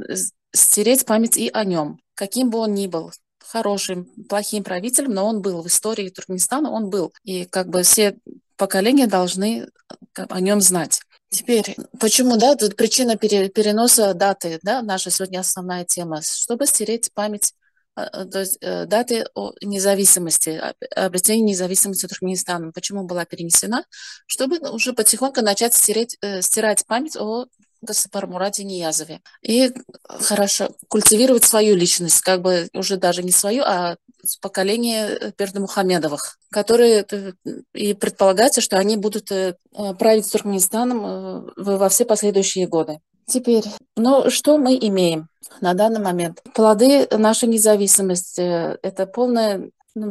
стереть память и о нем. Каким бы он ни был, хорошим, плохим правителем, но он был в истории Туркменистана, он был. И как бы все поколения должны о нем знать. Теперь, почему, да, тут причина переноса даты, да, наша сегодня основная тема, чтобы стереть память, то есть даты о независимости, обретения независимости Туркменистана. Почему была перенесена? Чтобы уже потихоньку начать стирать память о Сапармурате Ниязове. И хорошо культивировать свою личность, как бы уже даже не свою, а поколение Бердымухамедовых, которые и предполагается, что они будут править Туркменистаном во все последующие годы. Теперь, ну что мы имеем на данный момент? Плоды нашей независимости – это полное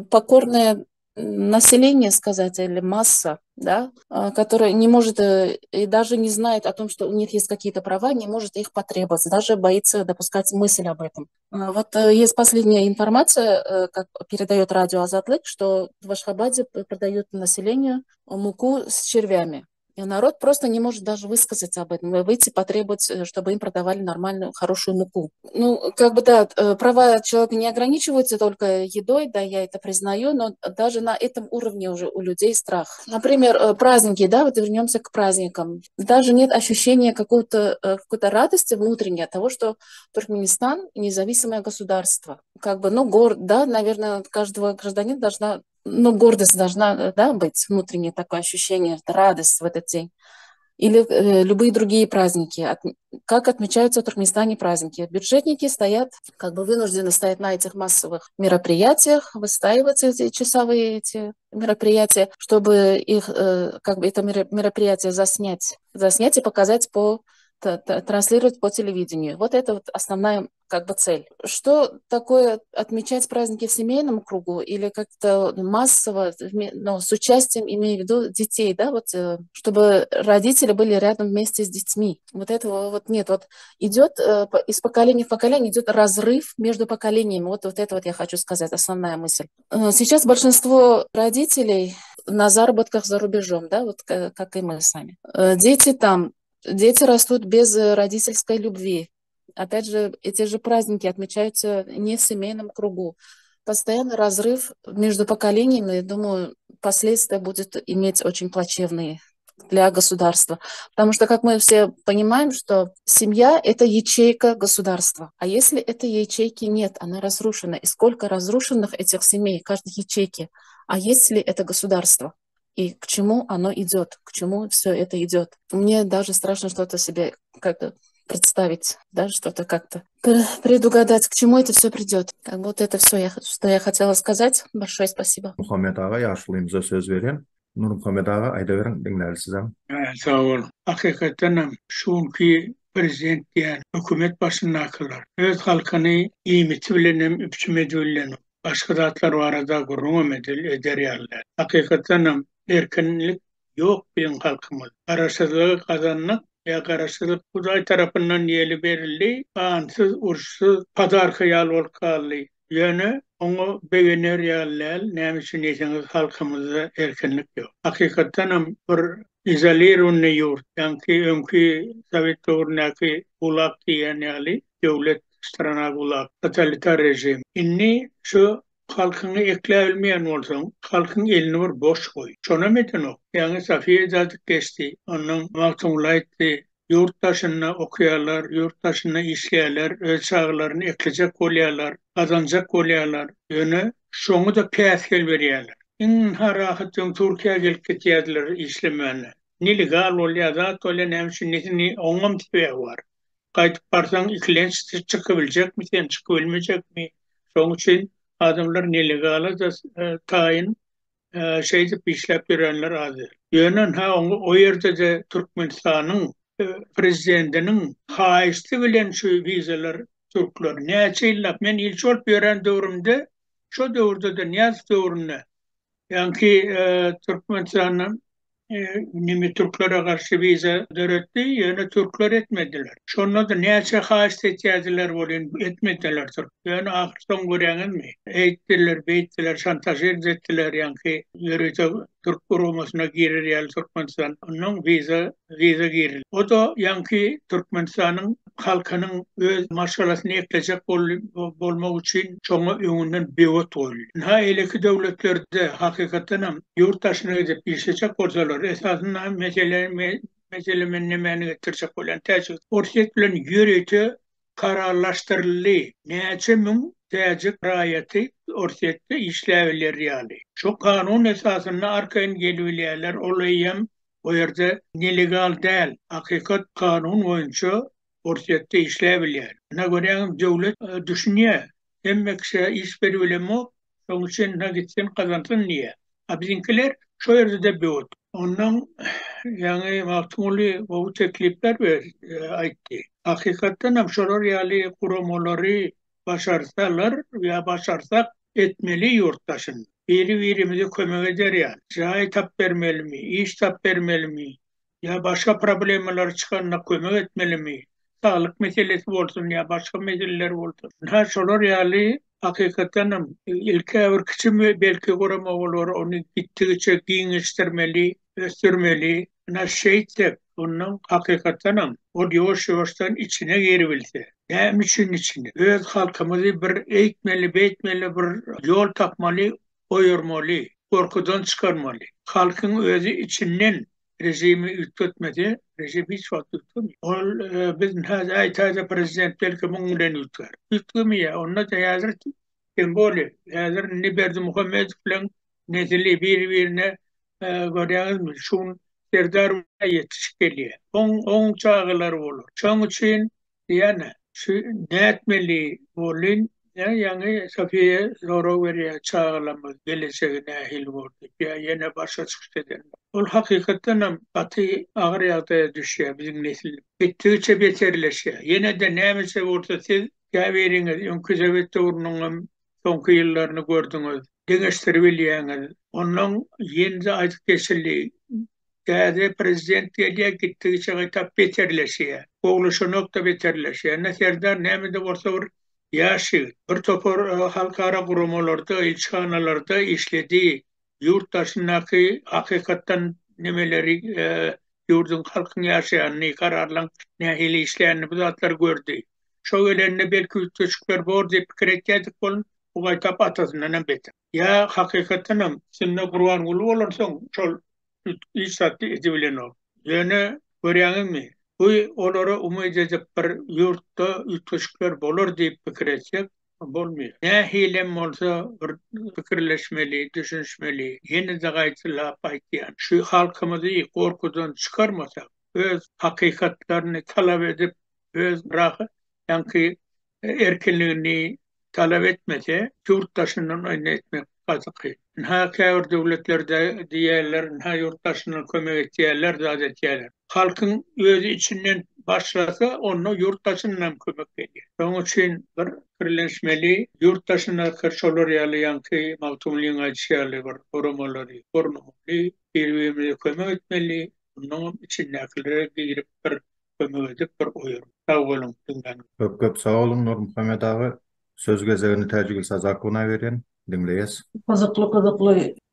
покорное население, сказать, или масса, да, которая не может и даже не знает о том, что у них есть какие-то права, не может их потребовать, даже боится допускать мысль об этом. Вот есть последняя информация, как передает радио Азатлык, что в Ашхабаде продают населению муку с червями. И народ просто не может даже высказаться об этом, выйти потребовать, чтобы им продавали нормальную, хорошую муку. Ну, как бы, да, права человека не ограничиваются только едой, да, я это признаю, но даже на этом уровне уже у людей страх. Например, праздники, да, вот вернемся к праздникам. Даже нет ощущения какой-то радости внутренней от того, что Туркменистан – независимое государство. Как бы, ну, да, наверное, каждого гражданина должна... Ну, гордость должна, да, быть, внутреннее такое ощущение, радость в этот день. Или любые другие праздники. Как отмечаются в Туркменистане праздники? Бюджетники стоят, как бы вынуждены стоять на этих массовых мероприятиях, выстаивать эти часовые эти мероприятия, чтобы их, как бы это мероприятие заснять и показать транслировать по телевидению. Вот это вот основная как бы цель. Что такое отмечать праздники в семейном кругу или как-то массово, но с участием, имею в виду детей, да, вот, чтобы родители были рядом вместе с детьми. Вот этого вот нет. Вот идет из поколения в поколение идет разрыв между поколениями. Вот это вот я хочу сказать, основная мысль. Сейчас большинство родителей на заработках за рубежом, да, вот как и мы сами. Дети растут без родительской любви. Опять же, эти же праздники отмечаются не в семейном кругу. Постоянный разрыв между поколениями, я думаю, последствия будет иметь очень плачевные для государства. Потому что, как мы все понимаем, что семья – это ячейка государства. А если этой ячейки нет, она разрушена. И сколько разрушенных этих семей, каждой ячейки. А есть ли это государство? И к чему оно идет, к чему все это идет. Мне даже страшно что-то себе как-то представить, даже что-то как-то предугадать, к чему это все придет. Как будто это все, что я хотела сказать. Большое спасибо. Muhammed ağa yaşlıyımıza söz veren. Nur Muhammed ağa ayda veren dinlerli sizem. Sağ ol. Hakikaten şunki prezident diyen hükümet başındakiler öz halkını iyimeti bilenem, üpçümedi bilenem. Başka zatlar var arada gurrum eder yerler. Hakikaten erkenlik yok bizim halkımız. Karasızlığı kazanmak ya karasızlık Kuzey tarafından yeli verildi. Bağımsız, uçsuz, pazar hıyal ol kaldı. Yani onu beğenir yerler, neymişin yesiniz halkımızda erkenlik yok. Hakikaten bir izolir unne yurt. Yani önkü Sovyet doğrundaki ulak diyen yani devlet strana ulak, totalitar rejim. İnni şu halkını ekleyebilmeyen olsun, halkın elini var boş koy. Şuna meden o. Yani Safiye zaten geçti. Onun maktumlaydı. Yurttaşına okuyalar, yurttaşına işleyeler, öz çağlarını ekleyecek oluyorlar, kazanacak oluyorlar. Yani şunu da peyaskel veriyorlar. İn harahatın Türkiye gelip getiyorlar işlemene. Nelegal oluyor, zat oluyor, neymişin nesini onam tipi var. Kayıt parsan iklenç çıkabilecek mi, sen çıkabilmeyecek mi? Şunun için adamlar nelegala da tayin şeyde işlep verenler azdır. Yönen o yerde de Türkmenistan'ın prezidentinin haýysty bilen şu vizalar Türkler näçe ýyllap men ilçi bolup ýören döwrümde şo döwürde de Niýaz döwründe ýa-ni Türkmenistanyň nimi Türklere karşı viza döretdi, yani Türkler etmediler. Şonda da näçe haýysty etýärdiler bolýan, etmediler Türk. Yani ahir son görýäňiz mi? Eýtdiler, beýtdiler, şantaj etdiler, ýa-ni ýörüje Türk gurumasyna girer ýaly Türkmenistan. Onun viza girer. O da ýa-ni Türkmenistanyň halkynyň öz maşgalasyny eklejek bolmak üçin çoňa öňünden bewet goýulýar. Ha eleki döwletlerde hakykatdan hem ýurtdaşyna gidip işlejek bolsalar, esasında meselemen nemeni getirjek bolan täçik. Orset bilen ýöreýte kararlaşdyryldy. Näçe müň täçik raýaty orsetde işläwler ýaly. Şu kanun esasında arkaýyn gelýärler, olaýam o ýerde nelegal däl. Hakykat kanun boýunça orsetde işläwler. Näme görýän döwlet düşünýär. Hemmekşe iş berýärmi? Şoň üçin ne gitsin kazansın niye? Bizimkiler şu yerde de büyüdü. Ondan yani mahtumuli bu teklifler aytti. Hakikaten hem şolar yali kurumaları başarsalar veya başarsak etmeli yurttaşın. Birimizi kömek eder yani. Cahil tap vermeli mi? İş tap vermeli mi? Ya başka problemler çıkanına kömek etmeli mi? Sağlık meselesi olsun ya başka meseleler olsun. Ha şolar yali hakikaten ilke bir küçük belki koruma olur, onu gittiğince giyiniştirmeli, göstermeli. Ne şeyse onun hakikaten o yavaş-yavaştan içine girebilse. Ne için içine? Öz halkımızı bir eğitmeli, beyitmeli, bir yol tapmalı, oyurmalı, korkudan çıkarmalı. Halkın özü içinden rejimi ütletmedi, rejim hiç vakit ütletmiyor. Biz taze prezident belki bundan ütler. Ütletmiyor, onunla da yazır semboli. Yazır Niberdi Muhammed falan nezili birbirine görüyoruz mu? Şun serdar yetişik geliyor. On çağılar olur. Şun için yani ne etmeli olun? Yani Safiye zoru veriyor çağılamız, geleceğine hil oldu. Yine başa çıkıştı denir. O hakikaten batı ağır yağda düşüyor bizim nesil. Gittikçe beterleşiyor. Yine de neyse orta siz veriniz. Önküzevette urnunun sonki yıllarını gördünüz. Deneştirbiliyorsunuz. Onun yeni artık geçirliği. Değerli prezident geliyor gittikçe kitap beterleşiyor. Oğluşu nokta beterleşiyor. Ne serdar ne de varsa yaşı. Bir topor halkara kurumalarda, ilçhanalarda işlediği yurttaşındaki hakikaten nemeleri yurdun halkın yaşayanını kararlan nehili işleyenini bu zatlar gördü. Şöyle belki ütçükler bu orada fikir etkedik olun bu kitap atasından beter. Ya hakikaten seninle kurban kulu olursan şol işaretli edebilen ol. Yani görüyorsun mi? Bu onlara umut edip bir yurtta ütçükler bolur deyip fikir etsek bolmuyor. Ne hilem olsa fikirleşmeli, düşünmeli, yeni de gayetla paylayan. Şu halkımızı korkudan çıkarmasak, öz hakikatlerini talep edip, öz bırakıp, yani erkinliğini talep etmese, yurttaşından oyunu etmek kazıkı. Ha kâr devletlerde diğerler, ha yurttaşından kömek etiyerler, zaten etiyerler. Halkın özü içinden başlasa onu yurttaşından kömek ediyor. Onun için bir kirlenşmeli, yurttaşına karşı olur yalı yankı, mağtumluğun açıyalı var, korumaları, korumalı, birbirimize kömek etmeli, onun içindekileri girip bir kömek edip bir oyur. Sağ olun. Köp sağ olun Nur Muhammed ağa. Söz gezegini Tacigül Sazakuna verin. Dinleyiz. Kızıklı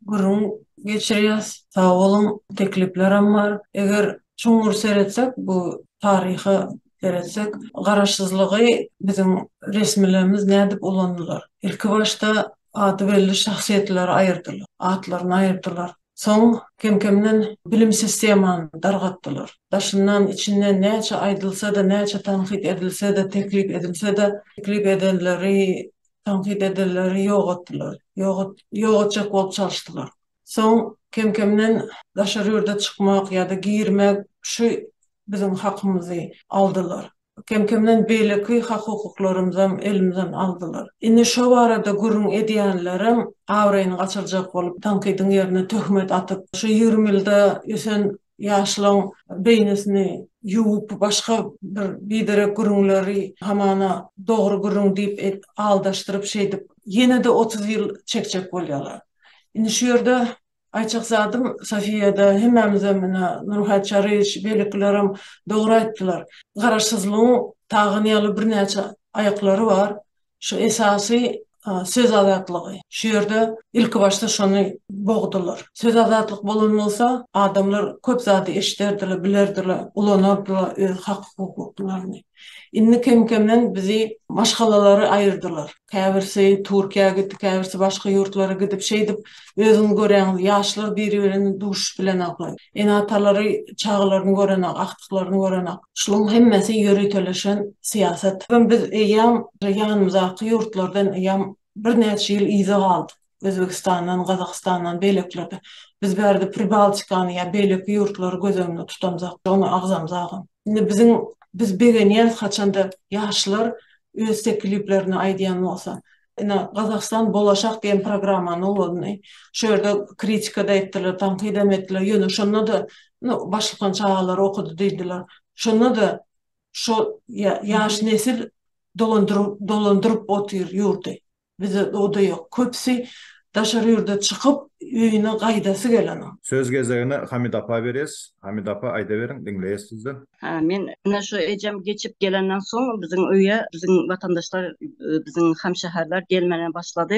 gurun geçiriyoruz. Sağ olun. Tekliflerim var. Eğer çoğur seyretsek, bu tarihi seyretsek, garaşsızlığı bizim resmilerimiz ne edip olandılar. İlk başta adı belli şahsiyetleri ayırdılar. Atlarını ayırdılar. Son kemkemden bilim sistemanı dargattılar. Daşından içinden neçe aydılsa da, neçe tanqid edilse de, teklif edilse de, teklif edenleri, tanqid edenleri yok ettiler. Yok etcek olup çalıştılar. Son kemkemden daşarı yurda çıkmak ya da giyirmek şu bizim hakkımızı aldılar. Kemkemden beyleki hak hukuklarımızdan elimizden aldılar. Indi şu arada gurun ediyenlerim avrayını kaçıracak olup tankidin yerine töhmet atıp şu 20 yılda yüsen yaşlığın beynesini yuvup başka bir bidere gurunları hamana doğru gurun deyip aldaştırıp şey deyip yine de 30 yıl çekecek oluyorlar. Şimdi şu yerde Ayçak zadım Safiya'da hemmemize Nurhat Çarıç, beliklerim doğru ettiler. Garaşsızlığın tağıniyalı bir neçe ayakları var. Şu esası söz azatlığı. Şu yerde ilk başta şunu boğdular. Söz azatlık bulunmasa adamlar köp zadi eşiterdiler, bilerdiler, ulanardılar öz hak hukuklarını. İnni kemkemden bizi maşgalaları ayırdılar. Käbirsi Türkiýe gitdi, käbirsi başga ýurtlara gidip şey dip özüni gören ýaşlar biri-birini duş bilen aklar. Enatalary çağlaryny gören, aktyklaryny gören. Şuň hemmesi ýöreteleşen siýasat. Biz eýam ýanymyzdaky ýurtlardan eýam bir näçe ýyl iza galdyk. Özbekistandan, Gazakstandan beýleklerde. Biz bärde Pribaltikany ýa beýleki ýurtlary göz öňünde tutamjak, onu agzamjak. Indi biz begeniyet haçanda yaşlar öz tekliplerini aydiyan olsa. Kazakistan Bolaşak diyen programmanın olduğunu, şöyle kritika da ettiler, tankidem ettiler, yönü şunla da başlıkan çağalar okudu dediler. Şunla da şu yaş nesil dolandırıp otur yurdu. Bize o da yok. Köpsi daşarı yurda çıkıp üyüne gaydası gelen. Söz gezegine Hamid apa beres. Hamid apa ayda verin, dinleyiz sizden. Men şu ecem geçip gelenden soň bizim öýe, bizim vatandaşlar, bizim hemşehriler gelmene başladı.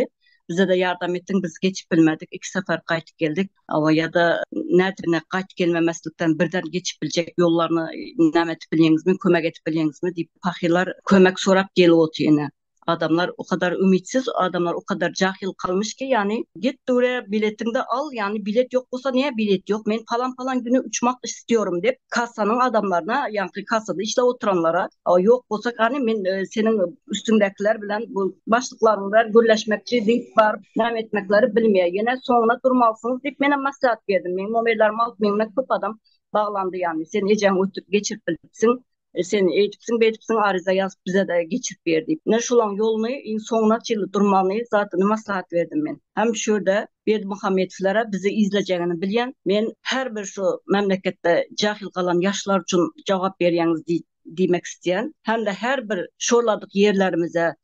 Bize de yardım ettin, biz geçip bilmedik. 2 sefer qaytyp geldik. Ava ya da nädirine qaytyp gelmemeslikten birden geçip bilecek yollarını nämetip bilýäňizmi, kömek etip bilýäňizmi diýip pahylar kömek sorap gelip otyny. Adamlar o kadar ümitsiz, adamlar o kadar cahil kalmış ki yani git oraya biletini de al, yani bilet yok olsa niye bilet yok? Ben falan günü uçmak istiyorum deyip kasanın adamlarına, yani kasada işte oturanlara yok olsa hani ben senin üstündekiler bilen bu başlıklarında gürleşmekçi deyip var, nem etmekleri bilmeye yine sonuna durmalısınız deyip bana maslahat verdim. Benim mobilyalarımı alıp benimle köp adam bağlandı yani. Sen ecen oturup geçirip bilipsin. Sen eğitipsin, arıza yazıp bize de geçip verdi. Ne şulan yolunu sonuna çilli durmalıyı zaten maslahat verdim ben. Hem şurada Berdi Muhammedovlara bizi izleyeceğini bilen, ben her bir şu memlekette cahil kalan yaşlar için cevap verýäňiz demek isteyen, hem de her bir şorladık yerlerimize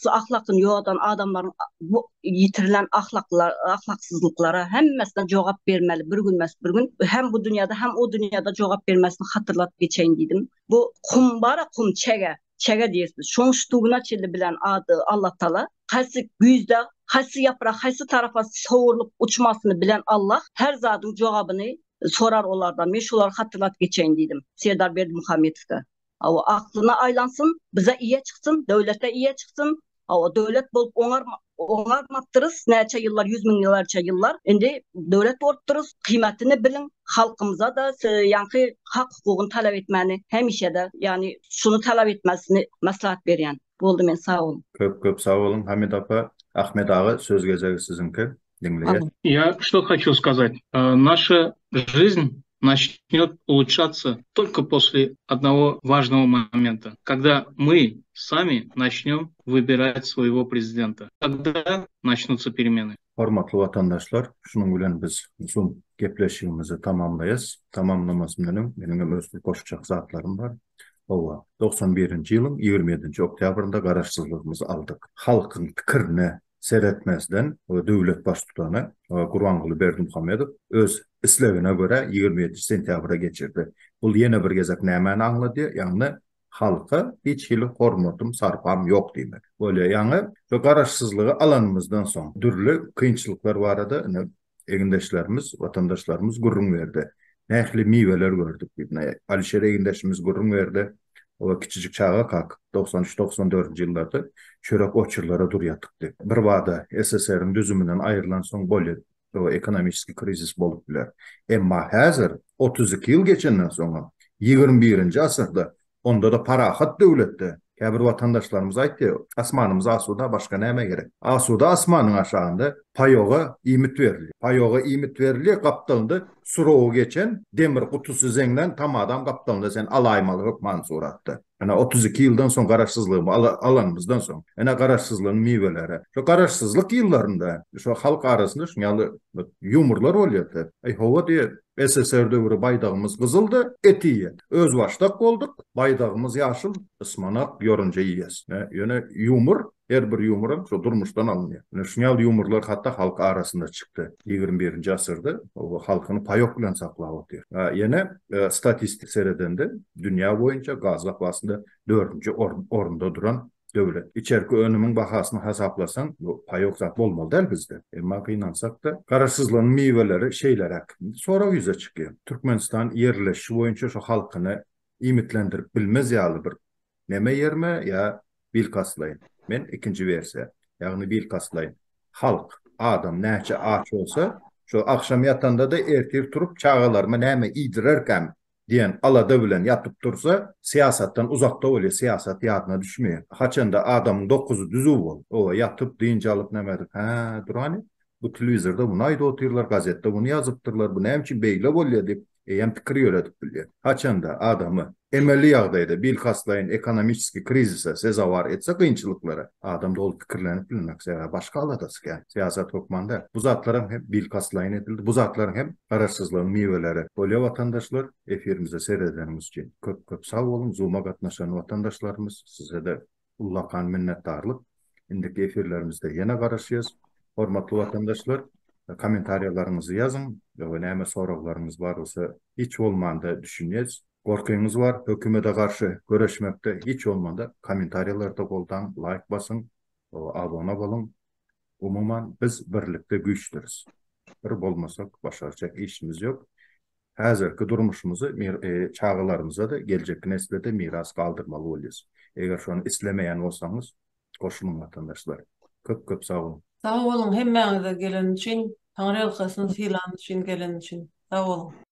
ahlakın yoğadan adamların bu yitirilen ahlaksızlıklara hemmesine cevap vermeli bir gün hem bu dünyada hem o dünyada cevap vermesini hatırlatıp geçeyim dedim. Bu kum çege diyorsunuz. Şoňştuğuna çeli bilen adı Allah Taala. Qaysi güýzde, qaysi yaprak, qaysi tarafa sowurulup uçmasını bilen Allah her zatın cevabını sorar olardan. Men şolar hatırlatıp geçeyim dedim. Serdar Berdi Muhammedov'a. O aklına aylansın, bize iyi çıksın, devlete iyi çıksın. O devlet bolup oňarmapdyrys, näçe ýyllar, 100 000 ýyllarça ýyllar. Endi devlet bolupdyrys, kıymetini bilin, halkımıza da ýanky hak hukugyny talap etmeni, hemişe de yani şunu talap etmesini maslahat berýän. Boldy, men sağ olun. Köp sağ olun Hamid apa. Ahmet ağa söz gezegi sizinki. Dinleyelim. Я что хочу сказать. Наша жизнь начнет улучшаться только после одного важного момента, когда мы сами начнем выбирать своего президента. Тогда начнутся перемены. Hormatly vatandaşlar, şunun bilen biz Zoom gepleşigimizi tamamlayız. Tamamlamasından benim özlük koşacak zatlarım var. Owa 91-nji ýylyň 27-nji oktýabrynda garaşsyzlygymyzy aldyk. Halkyň pikirini seretmezden döwlet baş tutany Gurbanguly Berdimuhammedow öz islegine göre 27 sentyabra geçirdi. Bul ýene bir gezek nämäni aňlady? Ýagny halka hiç hili hormatum sarpam yok demek. Böyle ýany şu garaşsyzlygy alanymyzdan soň dürli kynçylyklar barada egindeşlerimiz, vatandaşlarımız gurrun verdi. Nähli miweler gördük. Alişer egindeşimiz gurrun verdi. O kiçijik çağa kak 93-94 ýyllarda çörek oçurlara durýatykdy. Bir wada SSR-in düzümünden aýrylan soň bolýar. O ekonomiski krizis bolup biler. Emma häzir 32 ýyl geçenden soň 21-nji asyrda onda da parahat döwletde. Käbir vatandaşlarymız aýtdy, asmanymyz asuda, başga näme gerek? Asuda asmanyň aşagynda payoga ümit berildi. Payoga ümit berildi, gapdaldy. suroğu geçen demir kutusu zenglen tam adam kaptanla sen alaymalı hükman suratdı. Ana 32 yıldan son kararsızlığımı alanımızdan son. Ana kararsızlığın miveleri. Şu kararsızlık yıllarında şu halk arasında şunyalı yumurlar oluyordu. Hova diye SSR dövrü baydağımız kızıldı, etiye. Öz baştak olduk, baydağımız yaşıl, ısmanak, yorunca yiyes. Yani yumur, her bir yumurun şu durmuştan alınıyor. Yani şunyal yumurlar hatta halk arasında çıktı. 21. asırda o halkını payok bilen saklağı diyor. Yine statistik seyredende dünya boyunca Gazlak basında 4. orunda duran devlet. İçerki önümün bahasını hesaplasan bu payok zat olmalı değil bizde. Ama inansak da kararsızlığın meyveleri şeyler hakkında sonra yüze çıkıyor. Türkmenistan yerleşi boyunca şu halkını imitlendirip bilmez yalı bir neme yerme ya bil kaslayın. Men ikinci verse. Yani bil kaslayın. Halk, adam näçe aç olsa şu akşam yatanda da ertir turup çağalarma näme idirerken diyen alada bilen yatıp dursa siyasattan uzakta oluyor. Siyasat yadına düşmüyor. Haçanda adamın 9'u düzü ol. O yatıp deyince alıp nemedik. Ha durani. Bu televizorda bunu ayda oturuyorlar. Gazette bunu yazıptırlar. Bu neyim için beyle oluyor deyip hem fikir yöretip biliyor. Haçanda adamı emelli yağdaydı bil kaslayın ekonomik krizise sezavar etse kıyınçılıklara adam dolu fikirlenip bilmek başka aladası yani siyaset hukmanda bu zatların hem bil kaslayın edildi bu zatların hem kararsızlığın meyveleri böyle vatandaşlar efirimize seyredenimiz için köp sağ olun Zoom'a katlaşan vatandaşlarımız size de ullakan minnettarlık indiki efirlerimizde yine karışıyoruz hormatlı vatandaşlar komentaryalarınızı yazın ve neyme sorularınız var olsa hiç olmanda düşüneceğiz. Korkuyunuz var, hükümete karşı görüşmekte hiç olmanda komentaryalarda goldan like basın, abone olun. Umuman biz birlikte güçlürüz. Bir olmasak başaracak işimiz yok. Hazırki durmuşumuzu çağılarımıza da gelecek nesle de miras kaldırmalı olacağız. Eğer şu an islemeyen olsanız koşulun vatandaşlar. Köp sağ olun. Sağ olun hemmenize gelen için, Tanrı halkasının filan için gelen için. Sağ olun.